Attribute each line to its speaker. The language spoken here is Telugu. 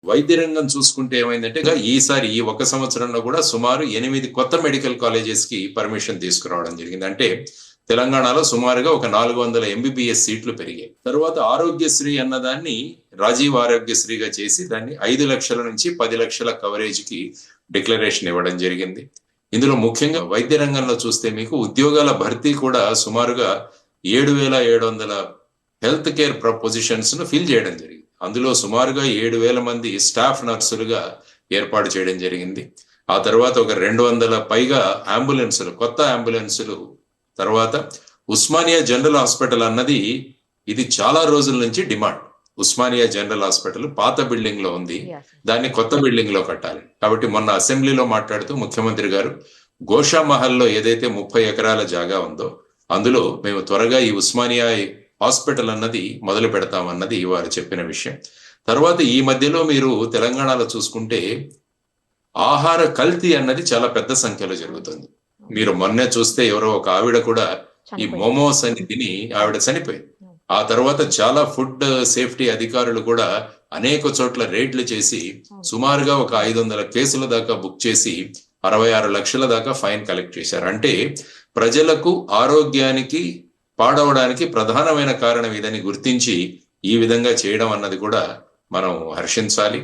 Speaker 1: వైద్య రంగం చూసుకుంటే ఏమైందంటే ఈసారి ఈ ఒక సంవత్సరంలో కూడా సుమారు 8 కొత్త మెడికల్ కాలేజెస్ కి పర్మిషన్ తీసుకురావడం జరిగింది. అంటే తెలంగాణలో సుమారుగా ఒక 400 ఎంబీబీఎస్ సీట్లు పెరిగాయి. తర్వాత ఆరోగ్యశ్రీ అన్నదాన్ని రాజీవ్ ఆరోగ్యశ్రీగా చేసి దాన్ని 5 లక్షల నుంచి 10 లక్షల కవరేజ్ కి డిక్లరేషన్ ఇవ్వడం జరిగింది. ఇందులో ముఖ్యంగా వైద్య రంగంలో చూస్తే మీకు ఉద్యోగాల భర్తీ కూడా సుమారుగా 7,700 హెల్త్ కేర్ పొజిషన్స్ ను ఫిల్ చేయడం జరిగింది. అందులో సుమారుగా 7,000 మంది స్టాఫ్ నర్సులుగా ఏర్పాటు చేయడం జరిగింది. ఆ తర్వాత ఒక 200 పైగా అంబులెన్సులు, కొత్త అంబులెన్సులు. తర్వాత ఉస్మానియా జనరల్ హాస్పిటల్ అన్నది ఇది చాలా రోజుల నుంచి డిమాండ్. ఉస్మానియా జనరల్ హాస్పిటల్ పాత బిల్డింగ్ లో ఉంది, దాన్ని కొత్త బిల్డింగ్ లో కట్టాలి. కాబట్టి మొన్న అసెంబ్లీలో మాట్లాడుతూ ముఖ్యమంత్రి గారు గోషా మహల్లో ఏదైతే 30 ఎకరాల జాగా ఉందో అందులో మేము త్వరగా ఈ ఉస్మానియా హాస్పిటల్ అన్నది మొదలు పెడతామన్నది వారు చెప్పిన విషయం. తర్వాత ఈ మధ్యలో మీరు తెలంగాణలో చూసుకుంటే ఆహార కల్తీ అన్నది చాలా పెద్ద సంఖ్యలో జరుగుతుంది. మీరు మొన్నే చూస్తే ఎవరో ఒక ఆవిడ కూడా ఈ మోమోస్ అని తిని ఆవిడ చనిపోయింది. ఆ తర్వాత చాలా ఫుడ్ సేఫ్టీ అధికారులు కూడా అనేక చోట్ల రేడ్లు చేసి సుమారుగా ఒక 500 కేసుల దాకా బుక్ చేసి 66 లక్షల దాకా ఫైన్ కలెక్ట్ చేశారు. అంటే ప్రజలకు ఆరోగ్యానికి పాడవడానికి ప్రధానమైన కారణం ఇదని గుర్తించి ఈ విధంగా చేయడం అన్నది కూడా మనం హర్షించాలి.